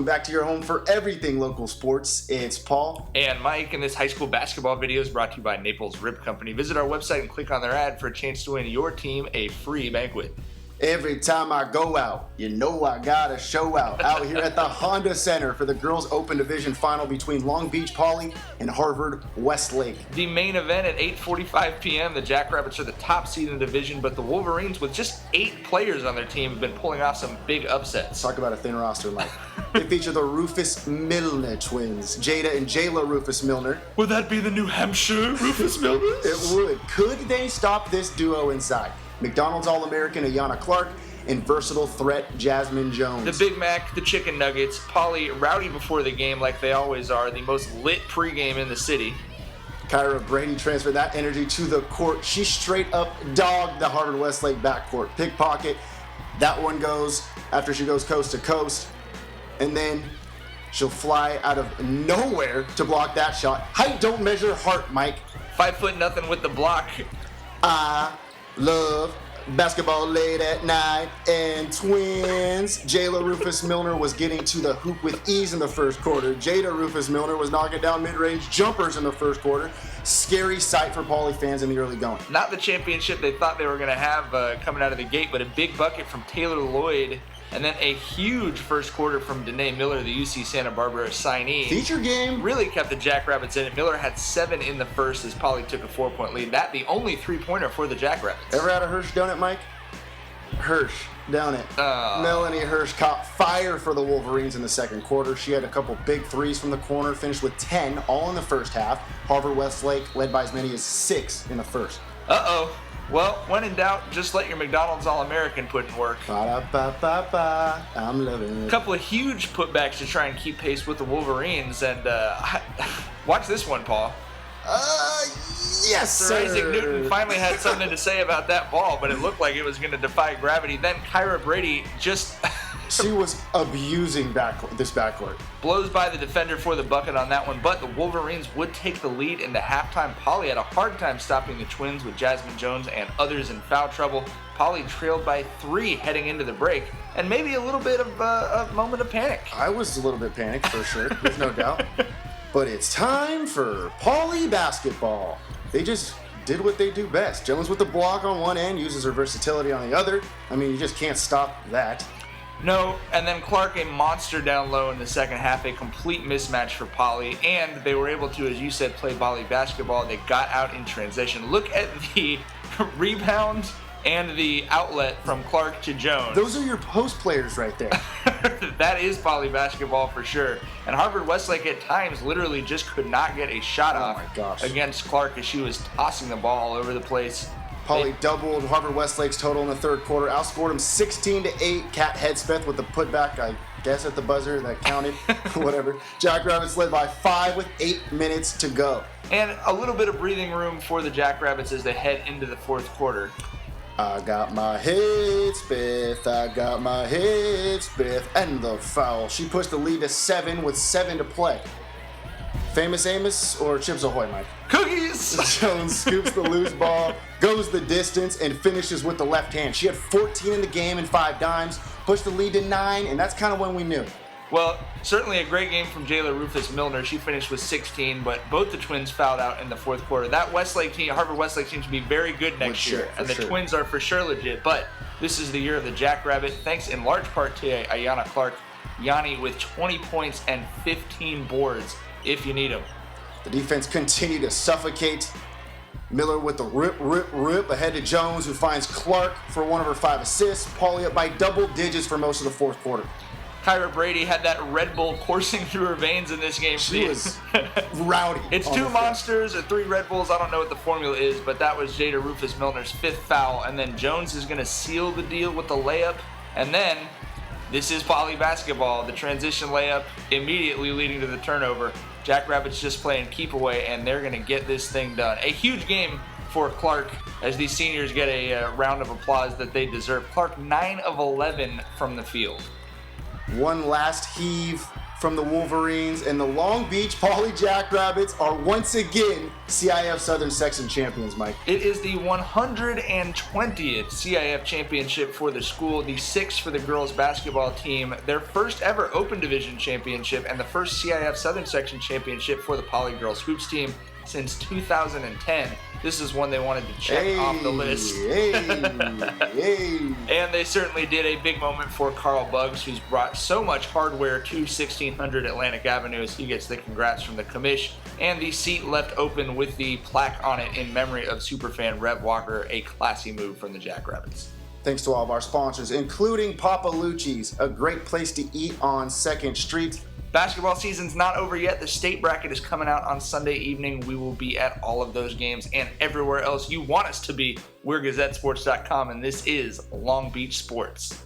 back to your home for everything local sports. It's Paul. And Mike, and this high school basketball video is brought to you by Naples Rib Company. Visit our website and click on their ad for a chance to win your team a free banquet. Every time I go out, you know I gotta show out here at the Honda Center for the Girls Open Division Final between Long Beach Poly and Harvard Westlake. The main event at 8:45 p.m. The Jackrabbits are the top seed in the division, but the Wolverines, with just 8 players on their team, have been pulling off some big upsets. Talk about a thin roster, Mike. They feature the Rufus Milner twins, Jada and Jayla Rufus Milner. Would that be the New Hampshire Rufus Milners? It would. Could they stop this duo inside? McDonald's All-American Ayanna Clark and versatile threat Jasmine Jones. The Big Mac, the Chicken Nuggets, Poly rowdy before the game like they always are, the most lit pregame in the city. Kyra Brady transferred that energy to the court. She straight up dogged the Harvard Westlake backcourt. Pickpocket. That one goes after she goes coast to coast. And then she'll fly out of nowhere to block that shot. Height don't measure heart, Mike. 5'0" with the block. I love basketball late at night and twins. Jayla Rufus Milner was getting to the hoop with ease in the first quarter. Jada Rufus Milner was knocking down mid-range jumpers in the first quarter. Scary sight for Poly fans in the early going. Not the championship they thought they were going to have coming out of the gate, but a big bucket from Taylor Lloyd, and then a huge first quarter from Danae Miller, the UC Santa Barbara signee. Feature game. Really kept the Jackrabbits in it. Miller had 7 in the first as Poly took a 4-point lead. That the only 3-pointer for the Jackrabbits. Ever had a Hirsch donut, Mike? Hirsch down it. Melanie Hirsch caught fire for the Wolverines in the second quarter. She had a couple big threes from the corner, finished with 10 all in the first half. Harvard Westlake led by as many as 6 in the first. Well, when in doubt, just let your McDonald's All-American put in work. Ba-da-ba-ba-ba. I'm loving it. A couple of huge putbacks to try and keep pace with the Wolverines, and watch this one, Paul. Yes, Sir sir. Isaac Newton finally had something to say about that ball, but it looked like it was going to defy gravity. Then Kyra Brady just She was abusing this backcourt. blows by the defender for the bucket on that one, but the Wolverines would take the lead into halftime. Poly had a hard time stopping the Twins with Jasmine Jones and others in foul trouble. Poly trailed by 3 heading into the break, and maybe a little bit of a moment of panic. I was a little bit panicked for sure, there's no doubt. But it's time for Poly basketball. They just did what they do best. Jones with the block on one end, uses her versatility on the other. I mean, you just can't stop that. No, and then Clark a monster down low in the second half, a complete mismatch for Poly, and they were able to, as you said, play volley basketball. They got out in transition. Look at the rebound and the outlet from Clark to Jones. Those are your post players right there. That is Poly basketball for sure. And Harvard Westlake at times literally just could not get a shot off my gosh. against Clark as she was tossing the ball all over the place. Poly doubled Harvard Westlake's total in the third quarter, outscored them 16-8. Kat Hedspeth with the putback, I guess at the buzzer that counted, whatever. Jackrabbits led by 5 with 8 minutes to go. And a little bit of breathing room for the Jackrabbits as they head into the fourth quarter. I got my Hedspeth, I got my Hedspeth, and the foul. She pushed the lead to 7 with 7 to play. Famous Amos or Chips Ahoy, Mike? Cookies! Jones scoops the loose ball, goes the distance, and finishes with the left hand. She had 14 in the game and 5 dimes, pushed the lead to 9, and that's kind of when we knew. Well, certainly a great game from Jayla Rufus Milner. She finished with 16, but both the Twins fouled out in the fourth quarter. That Westlake team, Harvard Westlake team, to be very good next year, and the Twins are for sure legit. But this is the year of the Jackrabbit, thanks in large part to Ayanna Clark. Yanni with 20 points and 15 boards if you need them. The defense continued to suffocate. Miller with the rip ahead to Jones, who finds Clark for one of her 5 assists. Poly up by double digits for most of the fourth quarter. Kyra Brady had that Red Bull coursing through her veins in this game. She was rowdy. It's 2 monsters or 3 Red Bulls. I don't know what the formula is, but that was Jada Rufus Milner's 5th foul. And then Jones is going to seal the deal with the layup. And then this is Poly basketball. The transition layup immediately leading to the turnover. Jackrabbits just playing keep away, and they're going to get this thing done. A huge game for Clark as these seniors get a round of applause that they deserve. Clark 9 of 11 from the field. One last heave from the Wolverines, and the Long Beach Poly Jackrabbits are once again CIF Southern Section champions, Mike. It is the 120th CIF championship for the school, the 6th for the girls basketball team, their first ever Open Division championship, and the first CIF Southern Section championship for the Poly girls hoops team since 2010. This is one they wanted to check off the list. And they certainly did. A big moment for Carl Buggs, who's brought so much hardware to 1600 Atlantic Avenue, as he gets the congrats from the commish. And the seat left open with the plaque on it in memory of superfan Rev Walker, a classy move from the Jackrabbits. Thanks to all of our sponsors, including Papa Lucci's, a great place to eat on 2nd Street. Basketball season's not over yet. The state bracket is coming out on Sunday evening. We will be at all of those games and everywhere else you want us to be. We're GazetteSports.com, and this is Long Beach Sports.